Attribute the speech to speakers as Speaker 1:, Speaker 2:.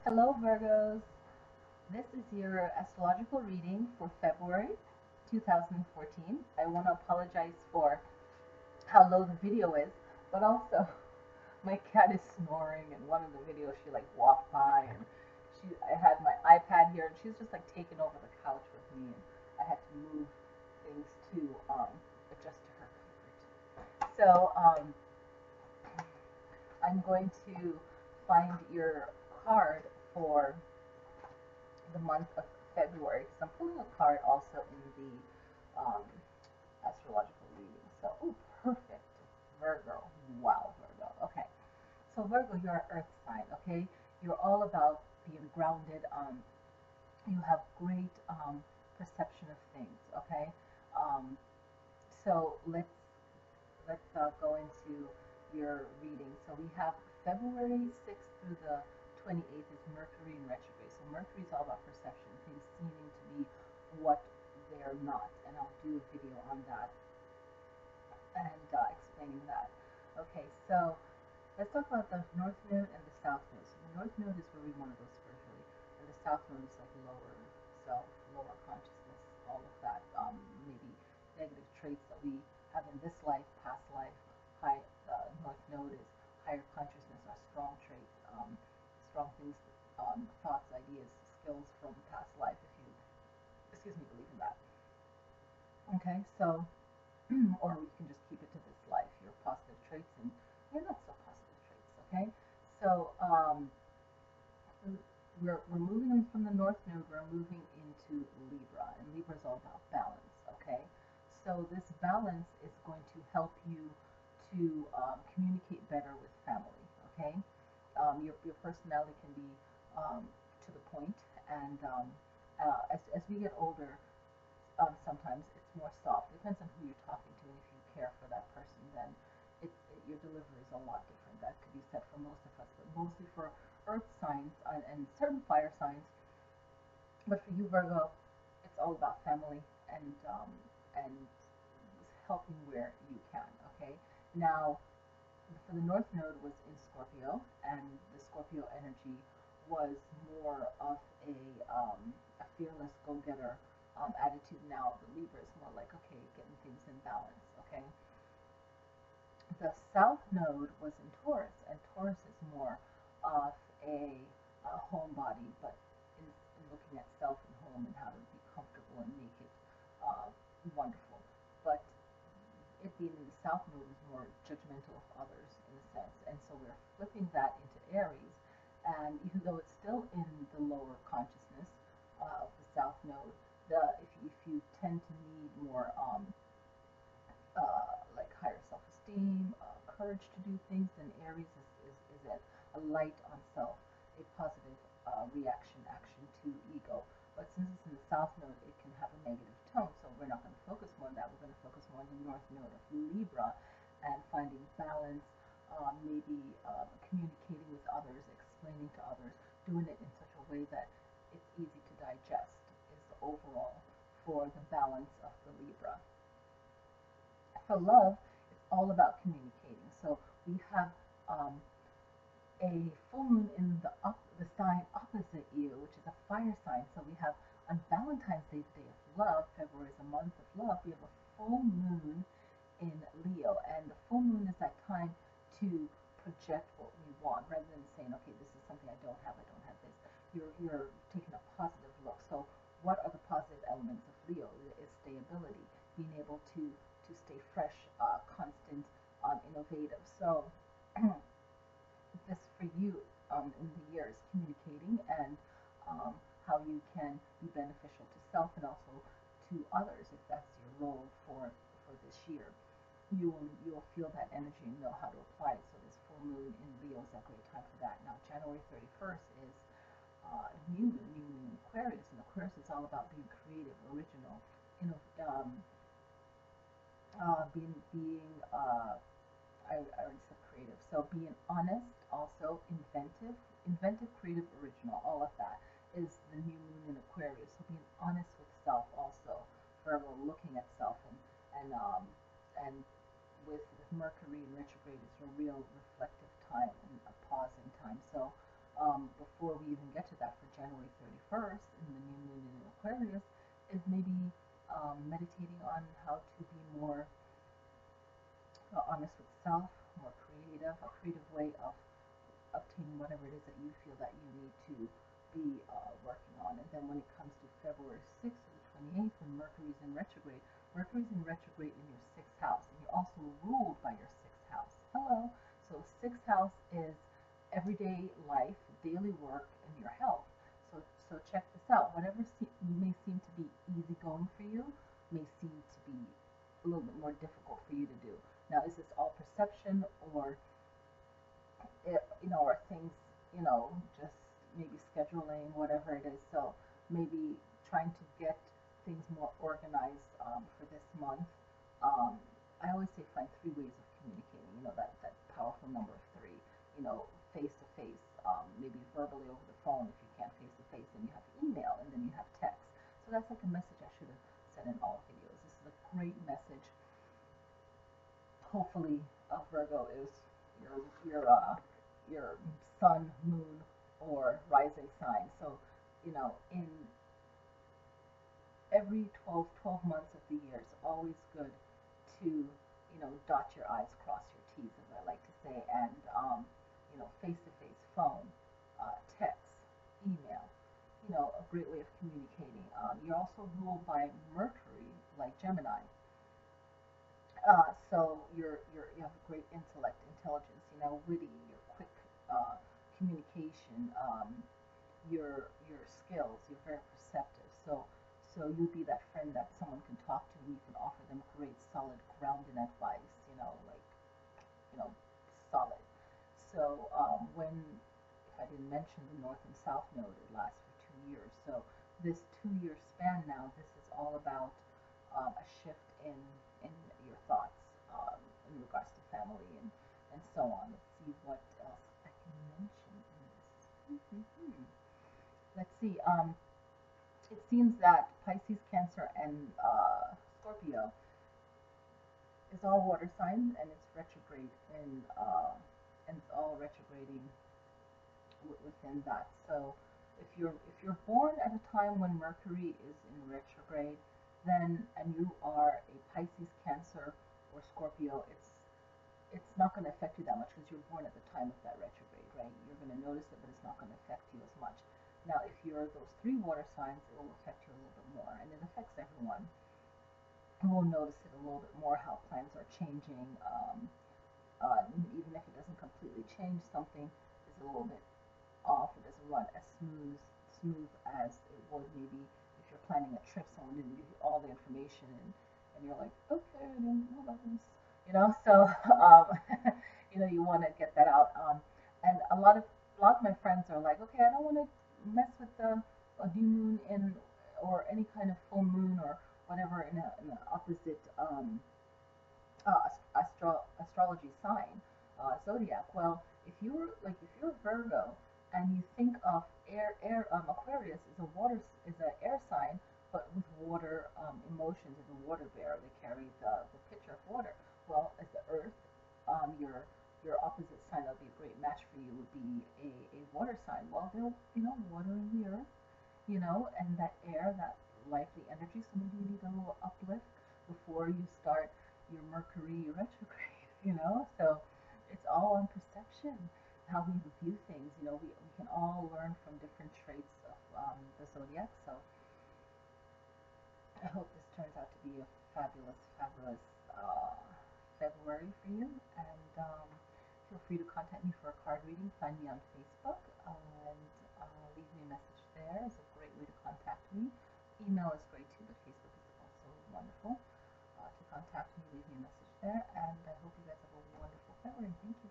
Speaker 1: Hello, Virgos. This is your astrological reading for February 2014. I want to apologize for how low the video is, but also my cat is snoring. In one of the videos, she like walked by and I had my iPad here, and she's just like taking over the couch with me, and I had to move things to adjust to her comfort. So I'm going to find your card for the month of February because I'm pulling a card also in the astrological reading. So, oh, perfect. Virgo. Wow, Virgo. Okay. So, Virgo, you're an earth sign, okay? You're all about being grounded. You have great perception of things, okay? Um, so let's go into your reading. So we have February 6th through the 28th is Mercury in retrograde. So Mercury is all about perception, things seeming to be what they're not. And I'll do a video on that and explaining that. Okay, so let's talk about the North Node and the South Node. So the North Node is where we want to go spiritually, and the South Node is like lower self, lower consciousness, all of that. Maybe negative traits that we have in this life, past life. High North Node is higher consciousness, our strong traits, strong things, thoughts, ideas, skills from past life. If you, excuse me, believe in that. Okay, so or we can just keep it to this life, your positive traits and your not so positive traits. Okay, so we're moving from the North Node, we're moving into Libra, and Libra is all about balance. Okay, so this balance is going to help you to communicate better with family. Okay, your personality can be to the point, and as we get older, sometimes it's more soft. It depends on who you're talking to, and if you care for that person, then your delivery is a lot different. That could be said for most of us, but mostly for earth signs and certain fire signs. But for you, Virgo, it's all about family and helping where you can. Okay. Now, for the North Node was in Scorpio, and the Scorpio energy was more of a fearless go-getter attitude. Now the Libra is more like, okay, getting things in balance. Okay, the South Node was in Taurus, and Taurus is more of a homebody, but in looking at self and home and how to be comfortable and make it uh, wonderful. But it being in the South Node is more judgmental of others in a sense, and so we're flipping that into Aries. And even though it's still in the lower consciousness of the South Node, if you tend to need more like higher self-esteem, courage to do things, then Aries is a light on self, a positive reaction, action to ego. But since it's in the South Node, it can have a negative tone. So we're not going to focus more on that. We're going to focus more on the North Node of Libra and finding balance, maybe communicating with others, explaining to others, doing it in such a way that it's easy to digest is the overall for the balance of the Libra. For love, it's all about communicating. So we have um, a full moon in the sign opposite you, which is a fire sign. So we have on Valentine's Day, the day of love, February is a month of love, we have a full moon in Leo. And the full moon is that time to project what we want rather than saying, okay, this is something I don't have this. You're taking a positive look. So what are the positive elements of Leo? Is stability, being able to stay fresh, constant, innovative. So this for you in the year is communicating and how you can be beneficial to self and also to others if that's your role for this year. You will feel that energy and know how to apply it. So this full moon in Leo is a great time for that. Now January 31st is new moon in Aquarius, and Aquarius is all about being creative, original, you know, being I already said creative. So being honest, also inventive, creative, original, all of that is the new moon in Aquarius. So being honest with self, also forever looking at self and with Mercury in retrograde, it's a real reflective time and a pausing time. So before we even get to that for January 31st in the new moon in Aquarius is maybe meditating on how to be more honest with self, more creative, a creative way of obtaining whatever it is that you feel that you need to be working on. And then when it comes to February 6th to the 28th, when Mercury's in retrograde in your sixth house, and you're also ruled by your sixth house. Hello. So sixth house is everyday life, daily work, and your health. So check this out. Whatever may seem to be easygoing for you may seem to be a little bit more difficult for you to do. Now, is this all perception, or or things, just maybe scheduling, whatever it is. So maybe trying to get things more organized for this month. I always say find three ways of communicating. That powerful number of three. Face to face, maybe verbally over the phone if you can't face to face. Then you have email, and then you have text. So that's like a message I should have said in all videos. This is a great message. Hopefully, Virgo is your sun, moon, or rising sign. So, in every 12 months of the year, it's always good to, dot your I's, cross your T's, as I like to say, and, face-to-face, phone, text, email, a great way of communicating. You're also ruled by Mercury, like Gemini. So you have great intellect, intelligence, witty, you're quick communication, your skills, you're very perceptive. So you'll be that friend that someone can talk to, and you can offer them great, solid, grounded advice, like, solid. So when, if I didn't mention the North and South Node, it lasts for 2 years. So this 2 year span now, this is all about a shift in your thoughts in regards to family and so on. Let's see what else I can mention in this. Let's see. It seems that Pisces, Cancer, and Scorpio is all water signs, and it's retrograde and it's all retrograding within that. So if you're born at a time when Mercury is in retrograde, then and you are a Pisces, Cancer, or Scorpio, it's not going to affect you that much because you're born at the time of that retrograde, right? You're going to notice it, but it's not going to affect you as much. Now, if you're those three water signs, it will affect you a little bit more, and it affects everyone. We'll notice it a little bit more, how plans are changing. Even if it doesn't completely change, something is a little bit off. It doesn't run as smooth as it would maybe if you're planning a trip. Someone didn't give you all the information, and you're like, okay, I didn't know about this. So you want to get that out. And a lot of my friends are like, okay, I don't want to mess with a new moon or any kind of full moon or whatever in an opposite astrology sign, zodiac. Well, if you're Virgo and you think of Aquarius is an air sign, but with water emotions, is a water bear. They carry the picture of water. Well, as the Earth, your opposite sign that would be a great match for you would be a water sign. Well, they're water in the Earth, and that air, that lively energy. So maybe you need a little uplift before you start your Mercury retrograde. So it's all on perception, how we view things. We can all learn from different traits of the zodiac. So I hope this turns out to be a fabulous February for you. And feel free to contact me for a card reading. Find me on Facebook and leave me a message there. It's a great way to contact me. Email is great too, but Facebook is also wonderful to contact me. Leave me a message there. And I hope you guys have a wonderful February. Thank you.